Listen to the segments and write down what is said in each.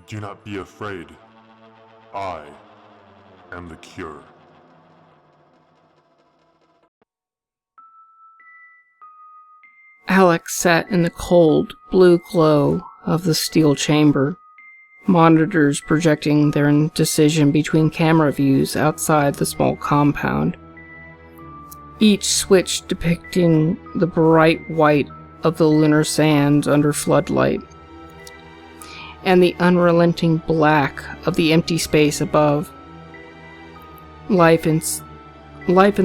Do not be afraid. I am the cure. Alex sat in the cold, blue glow of the steel chamber, monitors projecting their indecision between camera views outside the small compound, each switch depicting the bright white of the lunar sands under floodlight, and the unrelenting black of the empty space above. Life in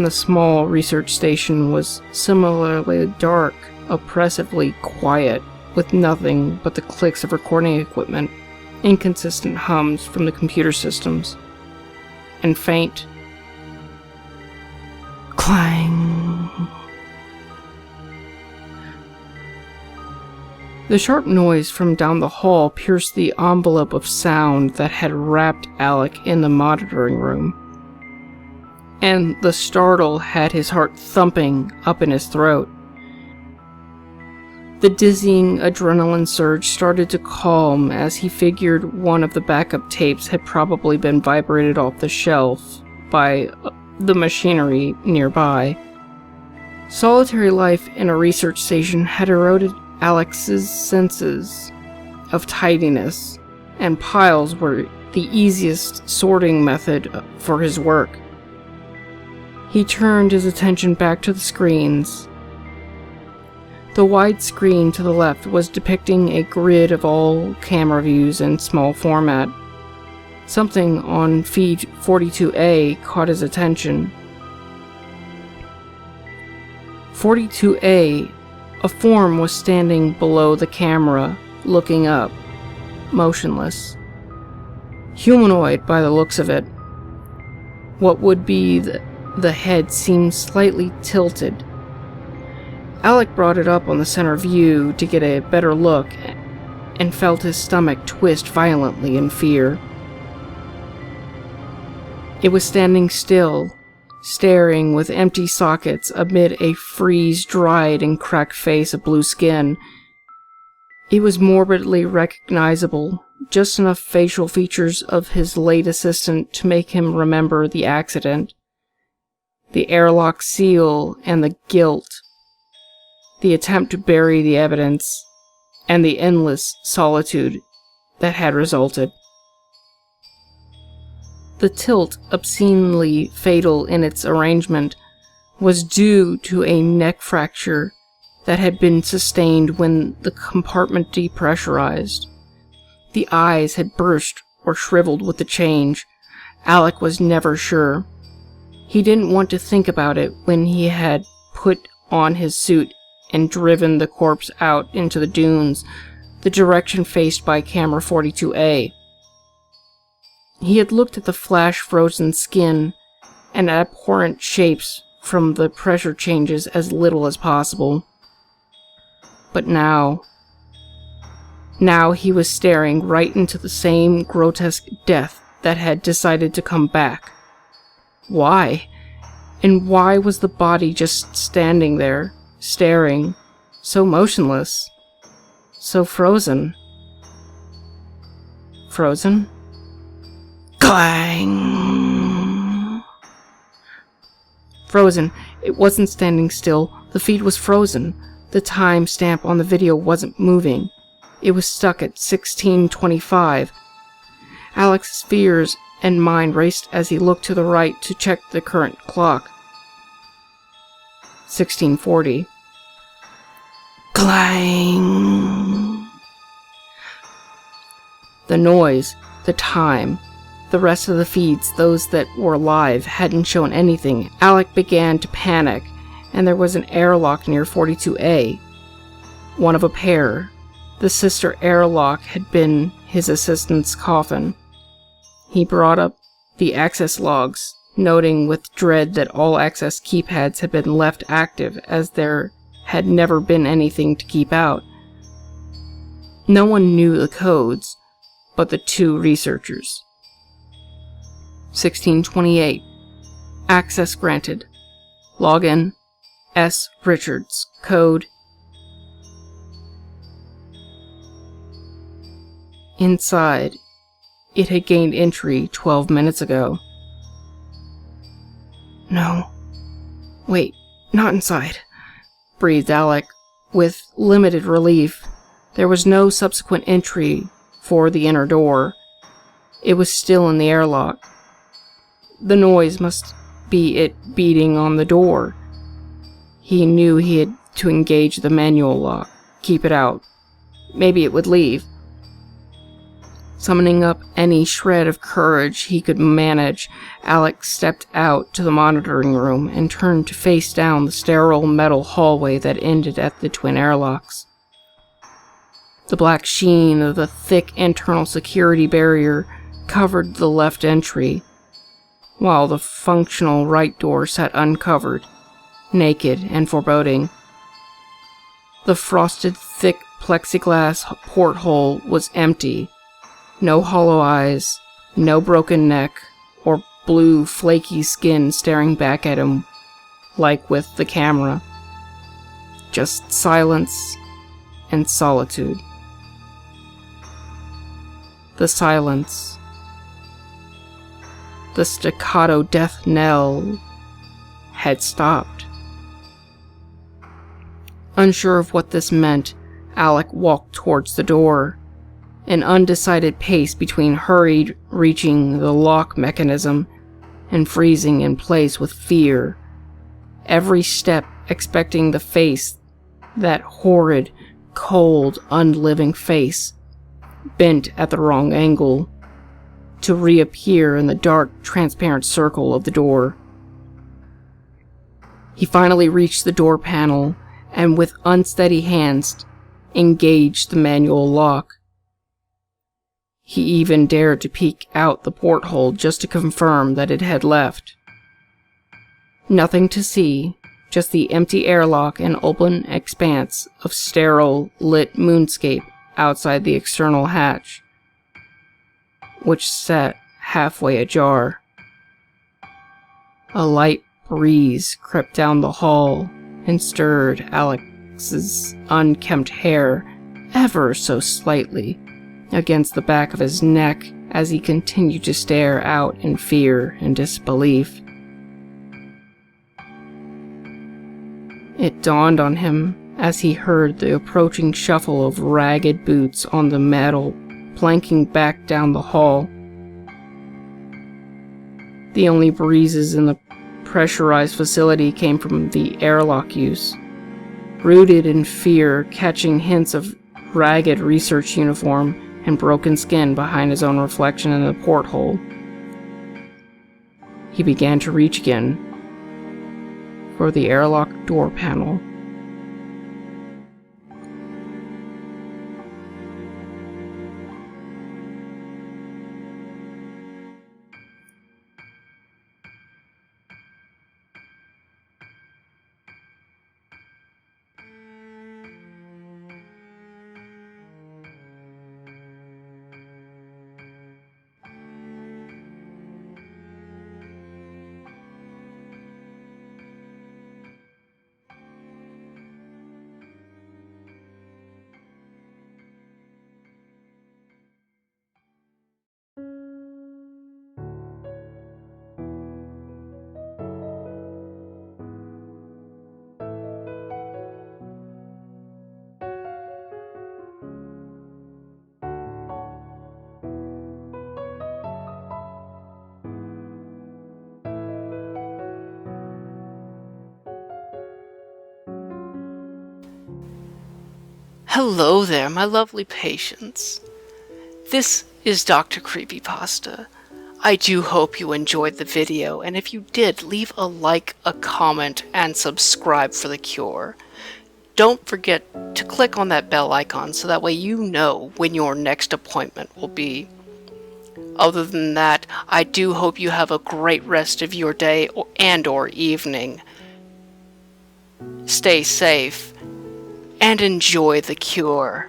the small research station was similarly dark, oppressively quiet, with nothing but the clicks of recording equipment, inconsistent hums from the computer systems, and faint clang. The sharp noise from down the hall pierced the envelope of sound that had wrapped Alec in the monitoring room, and the startle had his heart thumping up in his throat. The dizzying adrenaline surge started to calm as he figured one of the backup tapes had probably been vibrated off the shelf by the machinery nearby. Solitary life in a research station had eroded Alex's senses of tidiness, and piles were the easiest sorting method for his work. He turned his attention back to the screens. The wide screen to the left was depicting a grid of all camera views in small format. Something on feed 42A caught his attention. 42A, a form was standing below the camera, looking up, motionless. Humanoid by the looks of it. What would be the head seemed slightly tilted. Alec brought it up on the center view to get a better look, and felt his stomach twist violently in fear. It was standing still, staring with empty sockets amid a freeze-dried and cracked face of blue skin. It was morbidly recognizable, just enough facial features of his late assistant to make him remember the accident, the airlock seal and the guilt, the attempt to bury the evidence, and the endless solitude that had resulted. The tilt, obscenely fatal in its arrangement, was due to a neck fracture that had been sustained when the compartment depressurized. The eyes had burst or shriveled with the change. Alec was never sure. He didn't want to think about it when he had put on his suit and driven the corpse out into the dunes, the direction faced by camera 42A. He had looked at the flash-frozen skin and abhorrent shapes from the pressure changes as little as possible. But now he was staring right into the same grotesque death that had decided to come back. Why? And why was the body just standing there, staring, so motionless, so frozen? Frozen? Clang! Frozen. It wasn't standing still. The feed was frozen. The time stamp on the video wasn't moving. It was stuck at 16:25. Alex's fears and mind raced as he looked to the right to check the current clock. 16:40. Clang! The noise, the time, the rest of the feeds, those that were alive, hadn't shown anything. Alec began to panic, and there was an airlock near 42A. One of a pair. The sister airlock had been his assistant's coffin. He brought up the access logs, noting with dread that all access keypads had been left active as there had never been anything to keep out. No one knew the codes, but the two researchers. 16:28. Access granted. Login. S. Richards. Code. Inside, it had gained entry 12 minutes ago. No. Wait, not inside, breathed Alec, with limited relief. There was no subsequent entry for the inner door. It was still in the airlock. The noise must be it beating on the door. He knew he had to engage the manual lock, keep it out. Maybe it would leave. Summoning up any shred of courage he could manage, Alec stepped out to the monitoring room and turned to face down the sterile metal hallway that ended at the twin airlocks. The black sheen of the thick internal security barrier covered the left entry, while the functional right door sat uncovered, naked and foreboding. The frosted, thick plexiglass porthole was empty. No hollow eyes, no broken neck, or blue, flaky skin staring back at him like with the camera. Just silence and solitude. The silence. The staccato death knell had stopped. Unsure of what this meant, Alec walked towards the door, an undecided pace between hurried reaching the lock mechanism and freezing in place with fear. Every step expecting the face, that horrid, cold, unliving face, bent at the wrong angle, to reappear in the dark, transparent circle of the door. He finally reached the door panel and with unsteady hands engaged the manual lock. He even dared to peek out the porthole just to confirm that it had left. Nothing to see, just the empty airlock and open expanse of sterile, lit moonscape outside the external hatch, which sat halfway ajar. A light breeze crept down the hall and stirred Alex's unkempt hair ever so slightly against the back of his neck as he continued to stare out in fear and disbelief. It dawned on him as he heard the approaching shuffle of ragged boots on the metal, planking back down the hall. The only breezes in the pressurized facility came from the airlock use, rooted in fear, catching hints of ragged research uniform and broken skin behind his own reflection in the porthole. He began to reach again for the airlock door panel. Hello there, my lovely patients. This is Dr. Creepypasta. I do hope you enjoyed the video, and if you did, leave a like, a comment, and subscribe for The Cure. Don't forget to click on that bell icon so that way you know when your next appointment will be. Other than that, I do hope you have a great rest of your day and/or evening. Stay safe and enjoy The Cure.